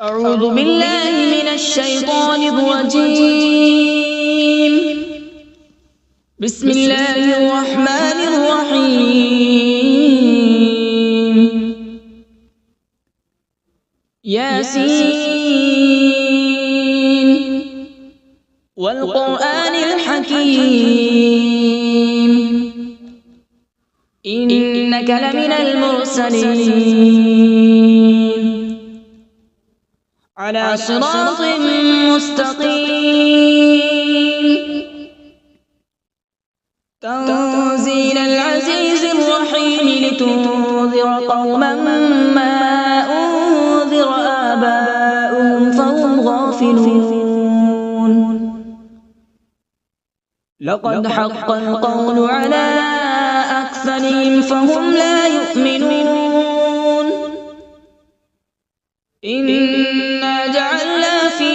أعوذ بالله من الشيطان الرجيم. بسم الله الرحمن الرحيم. ياسين والقرآن الحكيم إنك لمن المرسلين على صراط مستقيم. تنزيل العزيز الرحيم لتنذر قوما ما أنذر آباؤهم فهم غافلون. لقد حق القول على أكثرهم فهم لا يؤمنون. إنا جعلنا في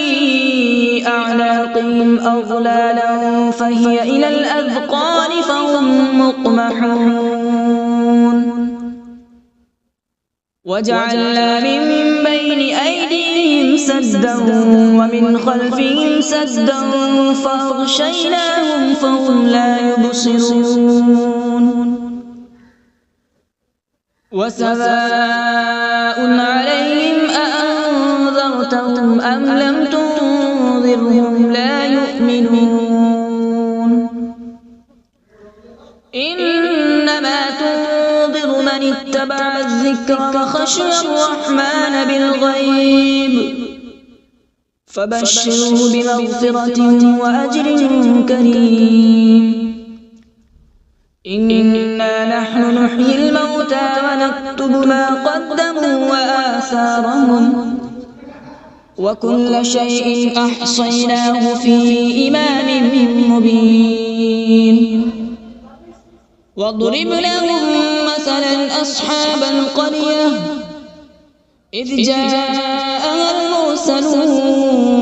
أعناقهم أغلالا فهي إلى الأذقان فهم مقمحون. وجعلنا من بين أيديهم سدا ومن خلفهم سدا فأغشيناهم فهم لا يبصرون. وسواء عليهم أأنذرتهم أم لم تنذرهم لا يؤمنون. إنما تنذر من اتبع الذكر وخشي الرحمن بالغيب فبشره بمغفرة وأجر كريم. إنا نحن نحيي الموتى ونكتب ما قدموا وآثارهم وكل شيء أحصيناه في إمام مبين. واضرب لهم مثلا أصحاب القرية إذ جاءها المرسلون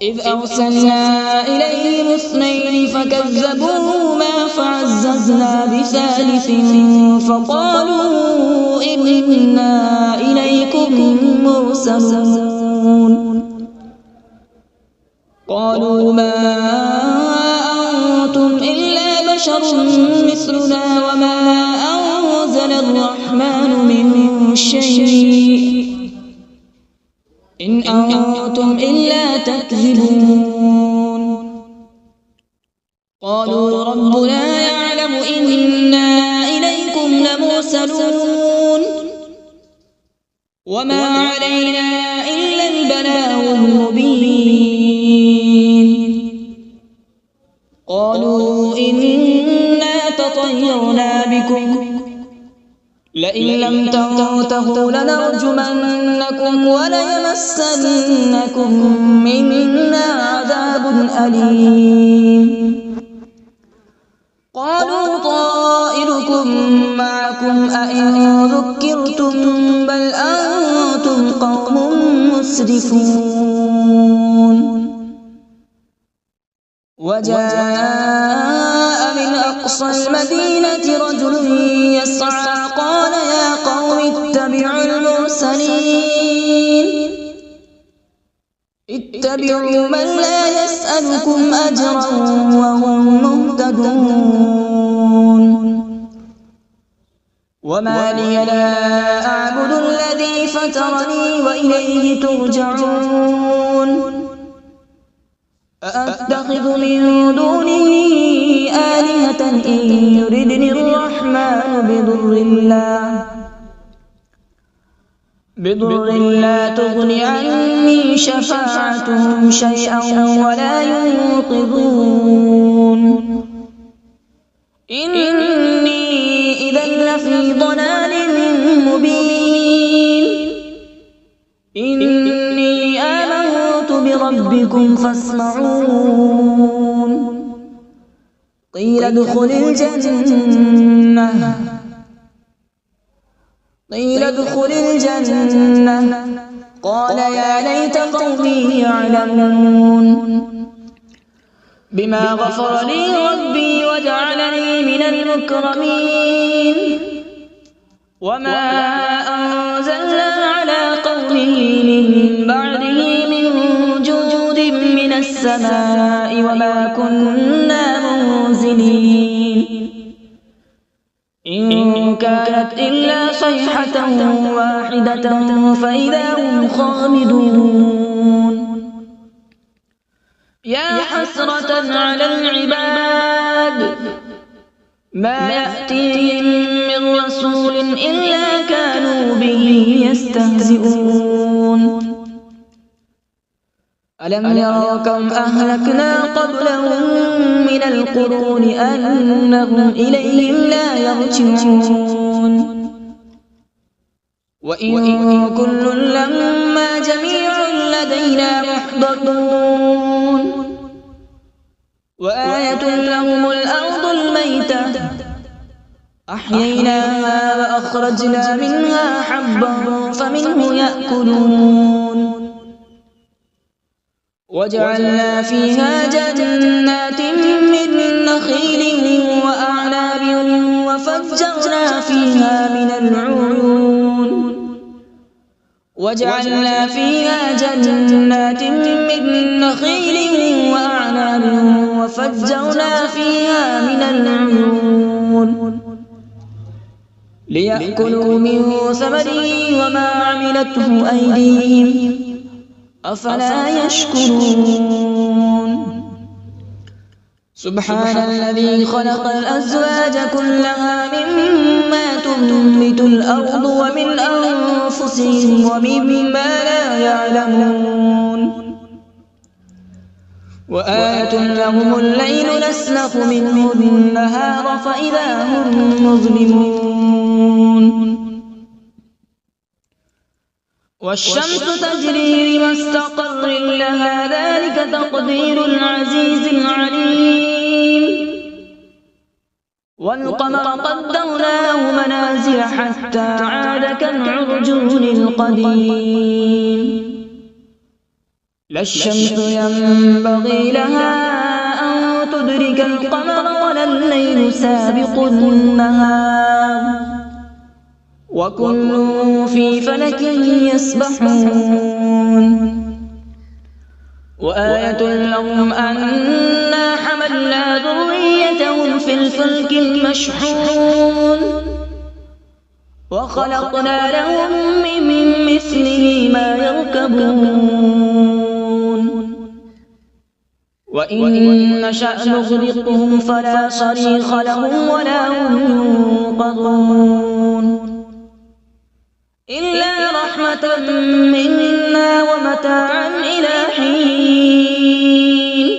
إذ أرسلنا إليهم اثنين فكذبوهما فعززنا بثالث فقالوا إنا إليكم مرسلون. قالوا ما أنتم إلا بشر مثلنا وما أنزل الرحمن من شيء إن أنتم إلا تكذبون. قالوا ربنا يعلم إنا إليكم لمرسلون وما علينا إلا البلاغ المبين. قالوا إنا تطيرنا بكم لئن لم تنتهوا لنرجمنكم وليمسنكم منا عذاب أليم. قالوا طائركم معكم أئن ذكرتم بل أنتم قوم مسرفون. وجاء من أقصى المدينة رجل يسعى قال يا قوم اتبعوا المرسلين اتبعوا من لا يسألكم أجرا وهم مهتدون. وما لي لا أعبد الذي فطرني وإليه ترجعون. أأتخذ من دونه آلهة إن يردني الرحمن بضر لا تغن عني شفاعتهم شيئا ولا ينقذون. إني إذا لفي ضلال مبين. إني آمنت بربكم فاسمعون. قيل ادخل الجنة قال يا ليت قومي يعلمون. بما غفر لي ربي وجعلني من المكرمين. وما أنزلنا على من بعده من جود من السماء وما كنا منزلين إن كانت إلا صيحة واحدة فإذا هم خامدون يا حسرة على العباد ما يأتيهم من رسول إلا كانوا به يستهزئون ألم يروا كم أهلكنا قبلهم من القرون أنهم إليهم لا يرجعون وإن كل لما جميع لدينا محضرون وآية لهم الأرض الميتة أحييناها وأخرجنا منها حبا فمنه يأكلون وجعلنا فيها جنات من نخيل وأعناب وفجرنا فيها من العيون وجعلنا فيها جنات من نخيل وأعناب وفجرنا فيها من العيون ليأكلوا من ثمره وما عملته أيديهم أفلا يشكرون سبحان الذي خلق الأزواج كلها مما تنبت الأرض ومن أنفسهم ومما لا يعلمون وآية لهم الليل نسلخ منه النهار فإذا هم مظلمون والشمس تجري لمستقر لها ذلك تقدير العزيز العليم والقمر قدرناه منازل حتى عاد كالعرجون القديم لا الشمس ينبغي لها أن تدرك القمر ولا الليل سابق النهار وكل في فلك يسبحون وآية لهم أنا حملنا ذريتهم في الفلك المشحون وخلقنا لهم من مثله ما يركبون وإن نشأ نغرقهم فلا صريخ لهم ولا هم ينقذون إلا رحمة منا ومتاعا إلى حين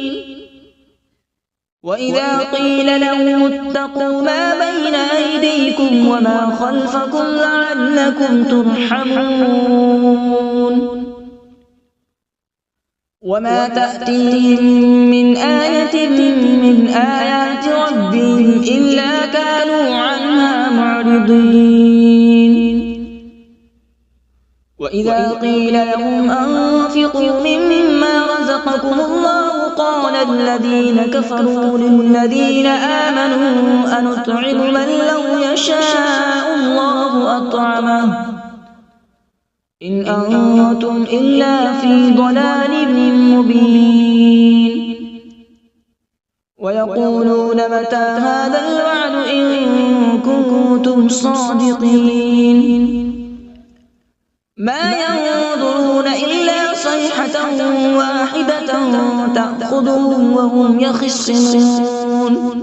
وإذا قيل لهم اتقوا ما بين أيديكم وما خلفكم لعلكم ترحمون وما تأتيهم من آية من آيات ربهم إلا كانوا عنها معرضين وإذا قيل لهم أنفقوا مما رزقكم الله قال الذين كفروا للذين آمنوا أنطعم من لو يشاء الله أطعمه إن أنتم إلا في ضلال مبين ويقولون متى هذا الوعد إن كنتم صادقين ما ينظرون إلا صيحة واحدة تأخذهم وهم يخصمون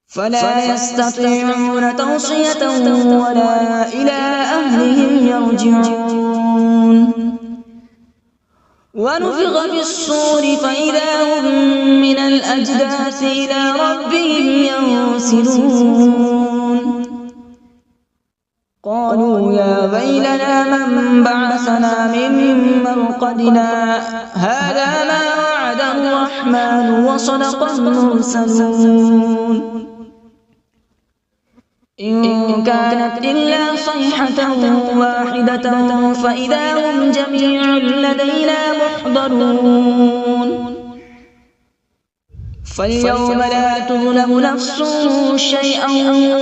فلا يستطيعون توصية ولا إلى أهلهم يرجعون ونفخ في الصور فإذا هم من الأجداث إلى ربهم ينسلون قالوا يا ويلنا من بعثنا من مرقدنا هذا ما وعد الرحمن وصدق المرسلون إن كانت إلا صيحة واحدة فإذا هم جميع لدينا محضرون فاليوم لا تظلم نفس شيئا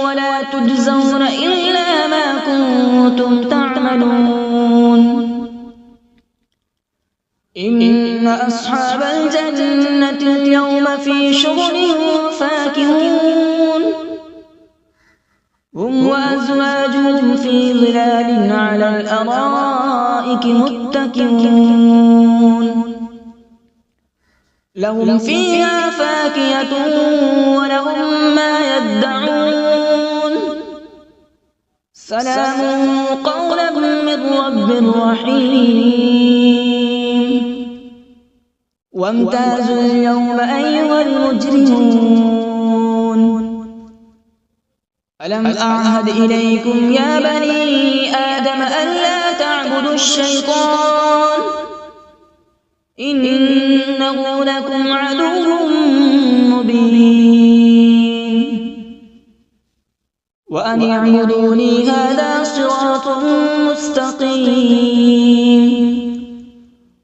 ولا تجزون إلا ما كنتم تعملون إن أصحاب الجنة اليوم في شغل فاكهون هم وأزواجهم في ظلال على الأرائك متكئون لهم فيها فاكهة ولهم ما يدعون سلام قولا من رب رحيم وامتازوا اليوم أيها المجرمون ألم أعهد إليكم يا بني آدم ألا تعبدوا الشيطان إنه لكم عدو مبين وأن اعبدوني هذا صراط مستقيم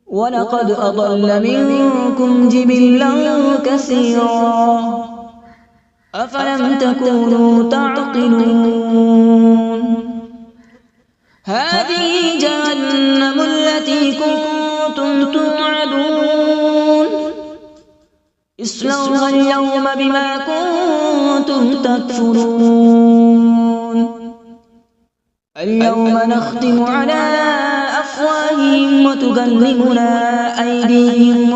ولقد أضل منكم جبلا كثيرا أفلم تكونوا تعقلون هذه جهنم التي كنتم توعدون اصلوها اليوم بما كنتم تكفرون اليوم نختم على أفواههم وتكلمنا أيديهم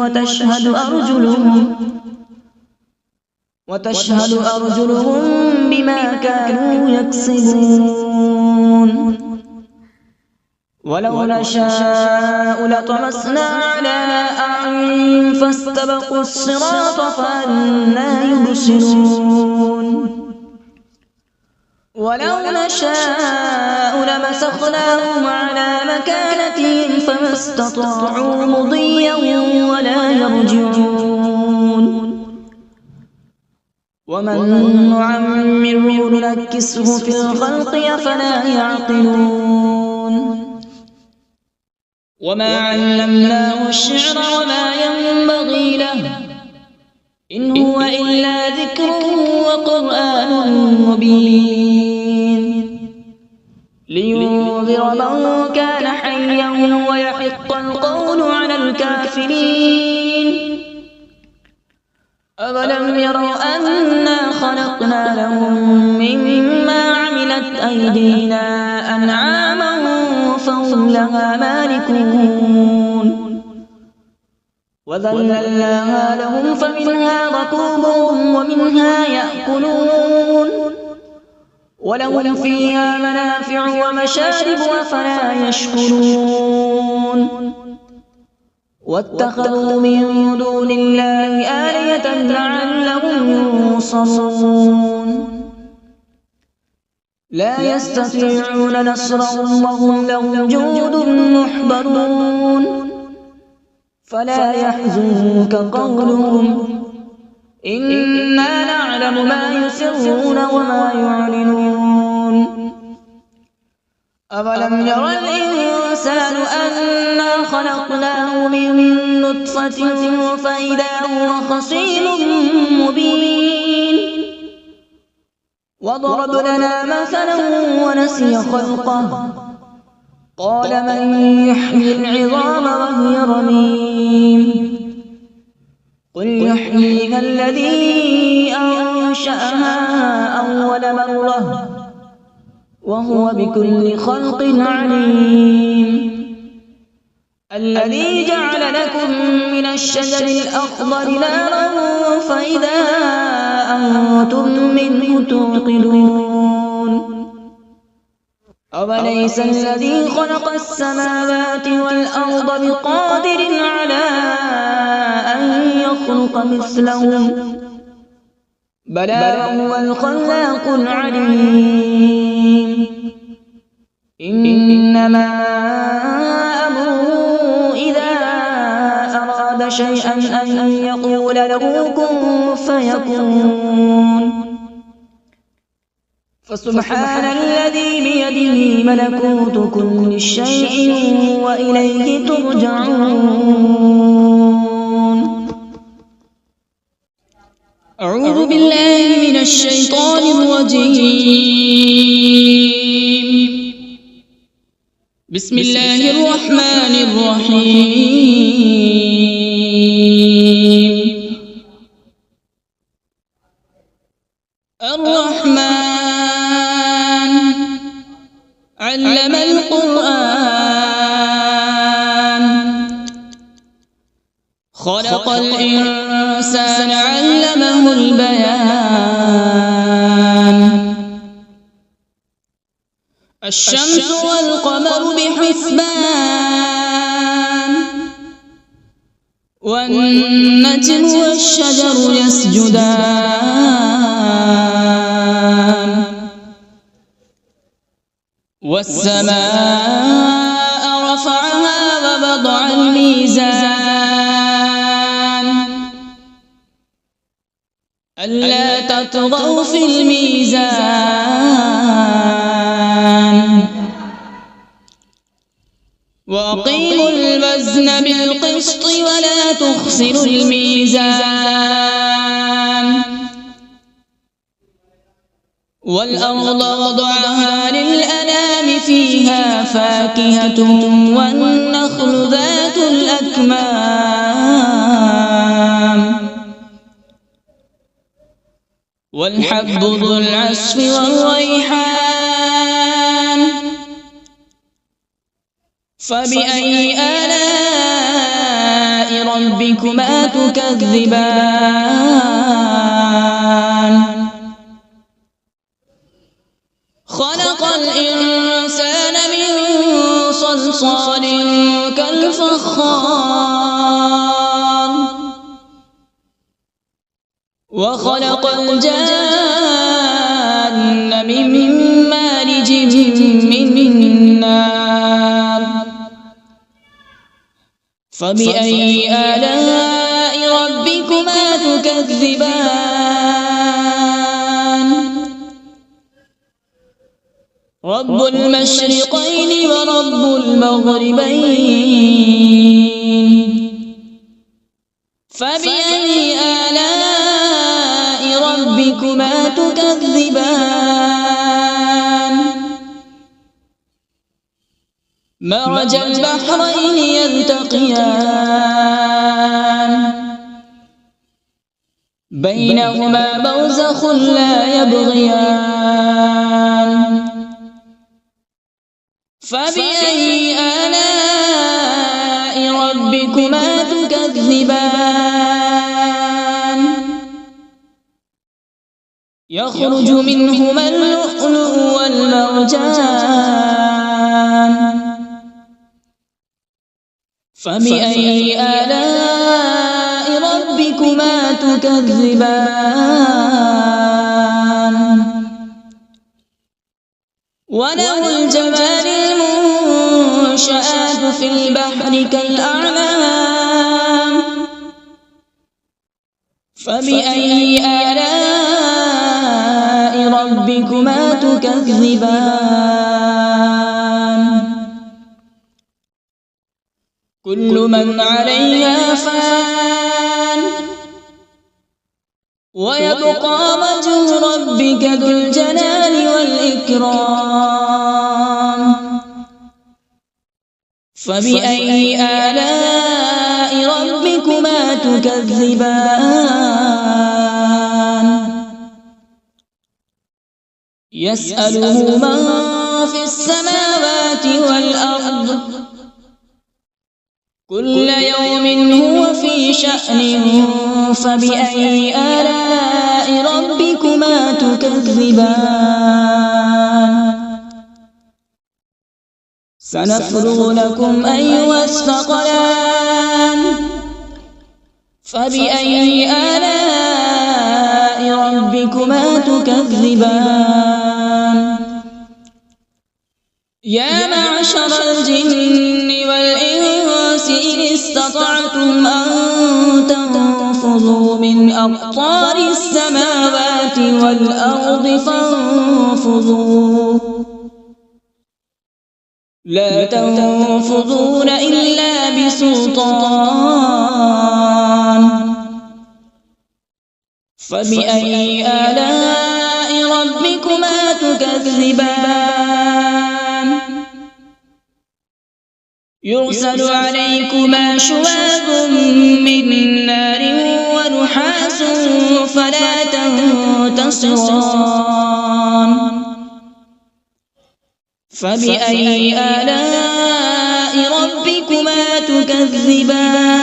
وتشهد أرجلهم بما كانوا يكسبون ولو نشاء لطمسنا على أعينهم فاستبقوا الصراط فأنى يبصرون ولو نشاء لمسخناهم على مكانتهم فما استطاعوا مضيا ولا يرجعون ومن نعمره ننكسه في الخلق أفلا يعقلون وما علمناه الشعر وما ينبغي له إن هو إلا ذكر وقرآن مبين لينذر من كان حيا ويحق القول على الكافرين أولم يروا أنا خلقنا لهم مما عملت أيدينا أنعاما فهم لها مالكون وذللناها لهم فمنها ركوبهم ومنها يأكلون ولهم فيها منافع ومشارب أفلا يشكرون واتخذوا من دون الله آلهة لعلهم ينصرون لا يستطيعون نصرهم وهم لهم جند محضرون فلا يحزنك قولهم إنا نعلم ما يسرون وما يعلنون أولم ير الإنسان أنا خلقناه من نطفة فإذا هو خصيم مبين وضرب لنا مثلا ونسي خلقه قال من يحيي العظام وهي رميم قل يحييها الذي أنشأها أول مرة وهو بكل خلق عليم الذي جعل لكم من الشجر الأخضر نارا فإذا أنتم منه توقدون أوليس الذي خلق السماوات والأرض بقادر على أن يخلق مثلهم بلى وهو الخلاق العليم إنما أمره إذا أراد شيئا أن يقول له كن فيكون فسبحان الذي بيده ملكوت كل شيء وإليه ترجعون أعوذ بالله من الشيطان الرجيم بسم الله الرحمن الرحيم. الرحمن علم القرآن، خلق الإنسان علمه البيان. الشمس والقمر بحسبان، والنجم والشجر يسجدان. والسماء رفعها ووضع الميزان، ألا تطغوا في الميزان. وأقيموا الوزن بالقسط ولا تخسروا الميزان. والأرض وضعها للأنام، فيها فاكهة والنخل ذات الأكمام، والحب ذو العصف والريحان. فبأي آلاء ربكما تكذبان؟ خلق الإنسان من صلصال كالفخار، وخلق الجان من مارج من نار. فبأي آلاء ربكما تكذبان؟ رب المشرقين ورب المغربين. فبأي آلاء ربكما تكذبان؟ مرج البحرين يلتقيان، بينهما برزخ لا يبغيان. فبأي آلاء ربكما تكذبان؟ يخرج منهما اللؤلؤ والمرجان. فبأي آلاء ربكما تكذبان؟ وله الجوار المنشآت في البحر كالأعلام. فبأي آلاء ربكما تكذبان؟ كل من عليها فان، ويبقى وجه ربك ذو الجلال والإكرام. فبأي آلاء ربكما تكذبان؟ يسأله من في السماوات والأرض، كل يوم هو في شأن. فبأي آلاء ربكما تكذبان؟ سنفرغ لكم أيها الثقلان. فبأي آلاء ربكما تكذبان؟ يا معشر الجن والإنس إن استطعتم أن تنفذوا من أقطار السماوات والأرض فانفذوا، لا تنفذون إلا بسلطان. فبأي آلاء ربكما تكذبان؟ يرسل عليكما شواظ من نار ونحاس فلا تنتصران فبأي آلاء ربكما تكذبان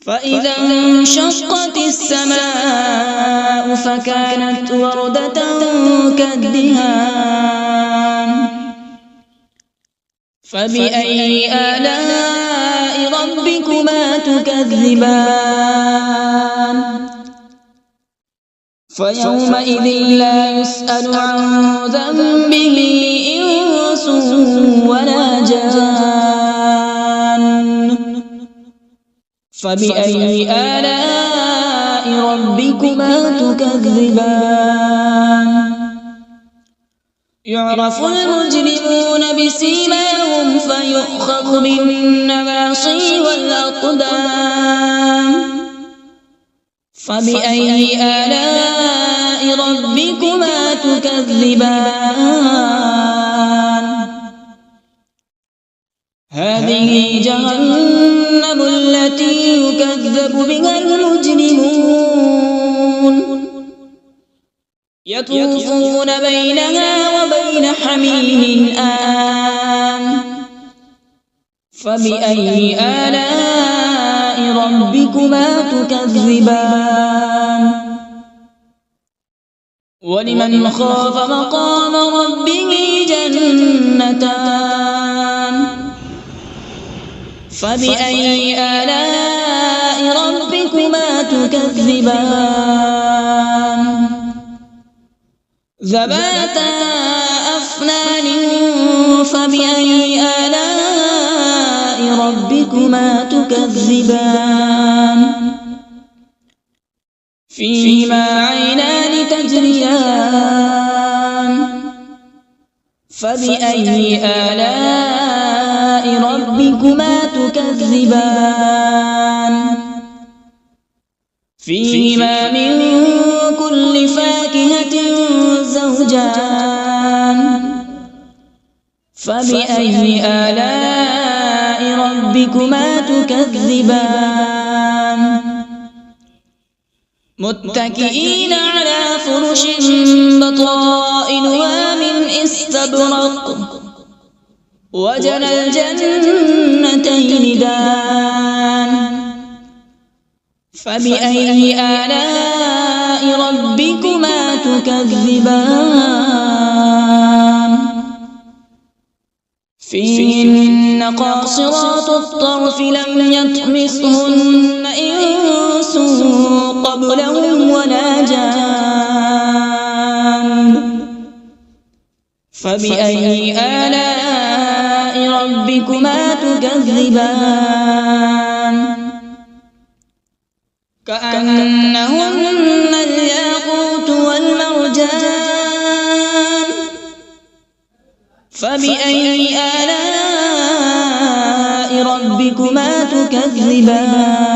فإذا انشقت السماء فكانت وردة كالدهان فبأي آلاء ربكما تكذبان فيومئذ لا يسأل عن ذنبه إنس ولا جان فبأي آلاء ربكما تكذبان يعرف المجرمون بسيماهم فيؤخذ بالنواصي والأقدام فبأي آلاء ربكما تكذبان هذه جهنم التي يكذب بها المجرمون يطوفون بينها وبين حميم آن فبأي آلاء ربكما تكذبان ولمن خاف مقام ربه جنتان فبأي آلاء ربكما تكذبان ذواتا أفنان فبأي آلاء ربكما تكذبان فيهما عينان تجريان فبأي آلاء ربكما تكذبان فيهما من كل فاكهة زوجان فبأي آلاء ربكما تكذبان متكئين على فرش بطائنها من استبرق وجنى الجنتين دان فبأي آلاء ربكما تكذبان فيهن قاصرات الطرف لم يطمثهن إنس قبلهم ولا جان فبأي آلاء ربكما تكذبان كأنهن الياقوت والمرجان فبأي آلاء ربكما تكذبان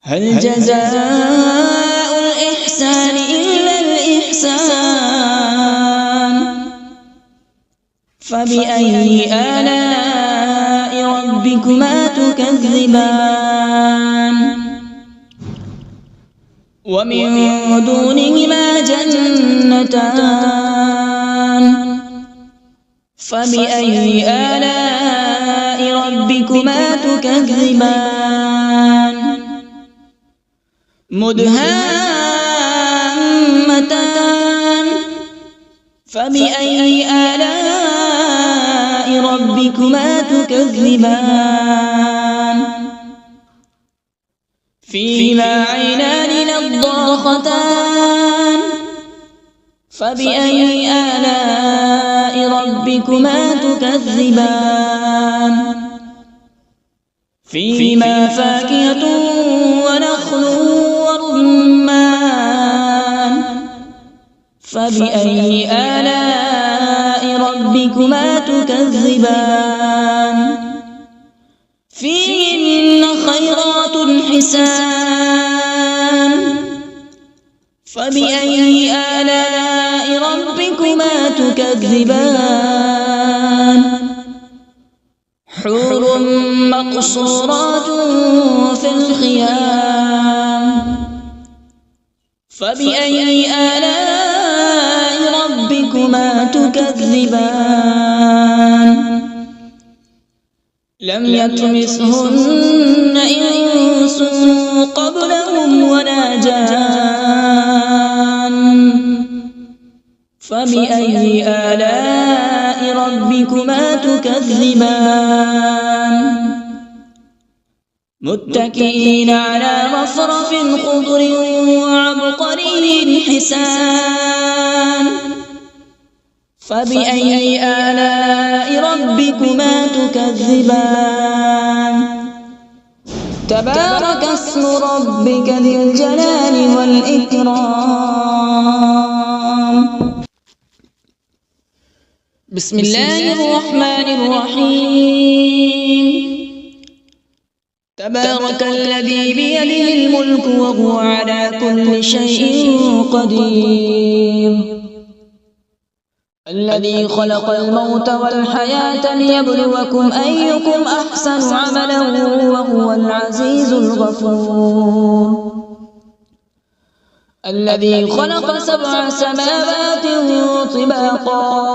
هل جزاء الإحسان إلا الإحسان فبأي آلاء ربكما تكذبان ومن دونهما جنتان فبأي آلاء ربكما تكذبان مدهامتان فبأي آلاء ربكما تكذبان فيهما عينان نضاختان فبأي آلاء ربكما تكذبان فيهما فاكهة ونخل ورمان فبأي آلاء ربكما تكذبان فيهن خيرات حسان فبأي آلاء ربكما ربكما تكذبان حور مقصورات في الخيام فبأي آلاء ربكما تكذبان لم يطمثهن إنس قبلهم ولا جان فبأي آلاء ربكما تكذبان متكئين على رفرف خضر وعبقري حسان فبأي آلاء ربكما تكذبان تبارك اسم ربك ذي الجلال والإكرام بسم الله الرحمن الرحيم تبارك الذي بيده الملك وهو على كل شيء قدير الذي خلق الموت والحياة ليبلوكم أيكم أحسن عملا وهو العزيز الغفور الذي خلق 7 سماوات طباقا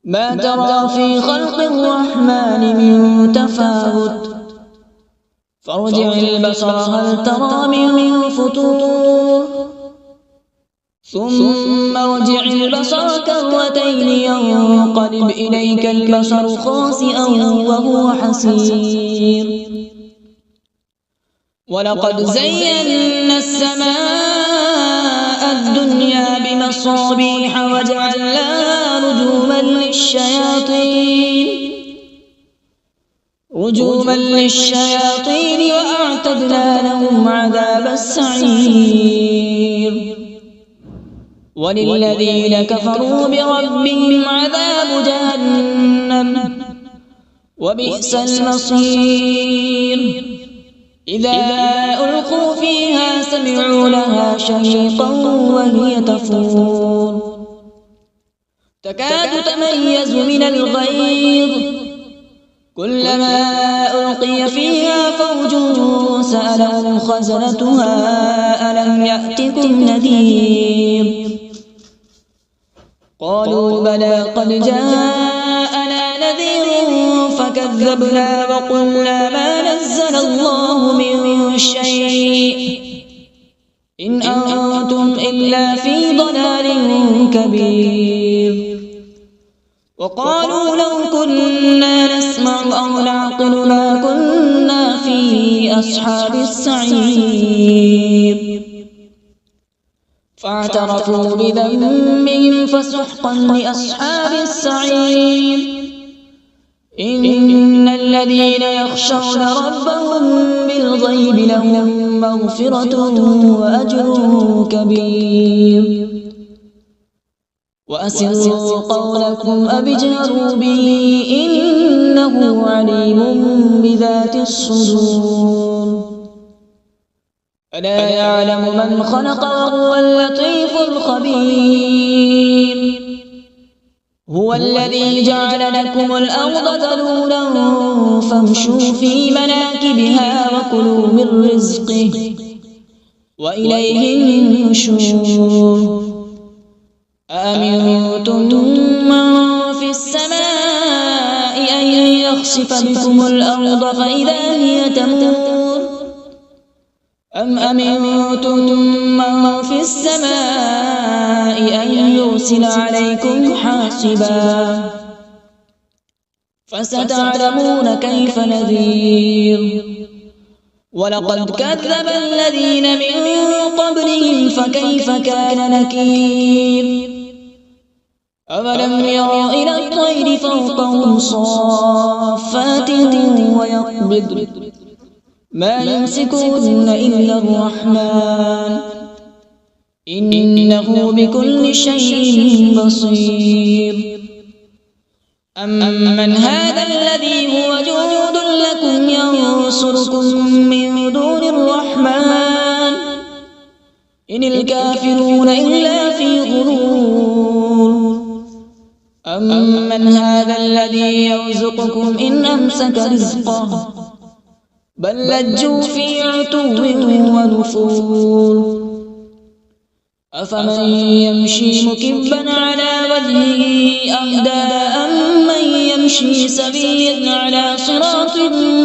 ما ترى في خلق الرحمن من تفاوت فارجع البصر هل ترى من فطور ثم ارجع البصر كرتين ينقلب إليك البصر خاسئا وهو حسير ولقد زينا السماء الدنيا بمصابيح وجعلناها رجوما للشياطين وأعتدنا لهم عذاب السعير وللذين كفروا بربهم عذاب جهنم وبئس المصير إذا ألقوا فيها سمعوا لها شهيقا وهي تفور تكاد تميز من الغيظ كلما ألقي فيها فوج سألهم خزنتها ألم يأتكم نذير قالوا بلى قد جاءنا نذير فكذبنا وقلنا ما نزل الله من شيء إن أنتم إلا في ضلال كبير وقالوا لو كنا نسمع أو نعقل ما كنا في أصحاب السعير فاعترفوا بذنبهم فسحقا لأصحاب السعير إن الذين يخشون ربهم بالغيب لهم مغفرة وأجر كبير وأسروا قولكم أو اجهروا به إنه عليم بذات الصدور ألا يعلم من خلق وهو اللطيف الخبير هو الذي جعل لكم الأرض ذلولا فامشوا في مناكبها وكلوا من رزقه وإليه النشور أأمنتم من في السماء أن يخسف بكم الأرض فإذا هي تمور أم أمنتم من في السماء أن يرسل عليكم حاصبا فستعلمون كيف نذير ولقد كذب الذين من قبلهم فكيف كان نكير أولم يروا إلى الطير فوقهم صافات ويقبض ما يمسكون إلا الرحمن إنه بكل شيء بصير أمن هذا الذي هو جند لكم ينصركم من دون الرحمن إن الكافرون إلا في غرور أمن هذا الذي يرزقكم إن أمسك رزقه بل لجوا في عتو ونفور أفمن يمشي مكبا على وجهه أهدى أمن يمشي سويا على صراط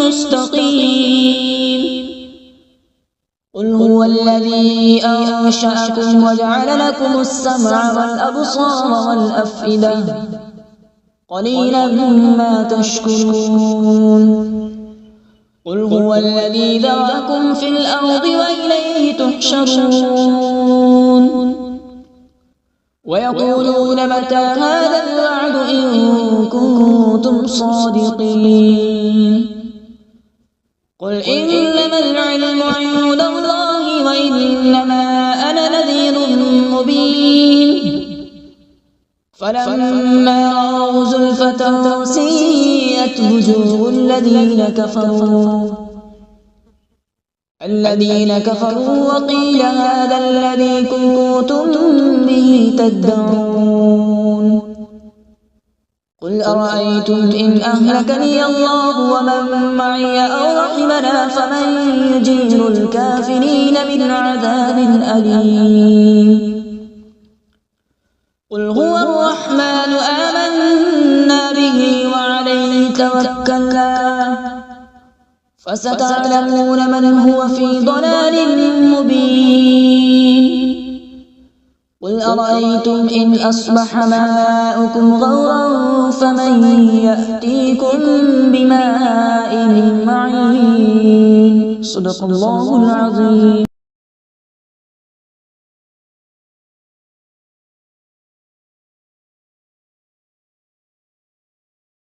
مستقيم قل هو الذي أنشأكم وجعل لكم السمع والأبصار والأفئدة قليلا ما تشكرون قل هو الذي ذرأكم في الأرض وإليه تحشرون ويقولون متى هذا الوعد إن كنتم صادقين قل إنما العلم عند الله وإنما أنا نذير مبين فلما رأوا زلفة سيئت وجوه الذين كفروا وقيل هذا الذي كنتم به تدعون قل أرأيتم إن أهلكني الله ومن معي أو رحمنا فمن يجير الكافرين من عذاب أليم قل هو الرحمن آمنا به وعليه توكلنا فستعلمون من هو في ضلال مبين قل أرأيتم إن أصبح ماؤكم غورا فمن يأتيكم بماء معين صدق الله العظيم.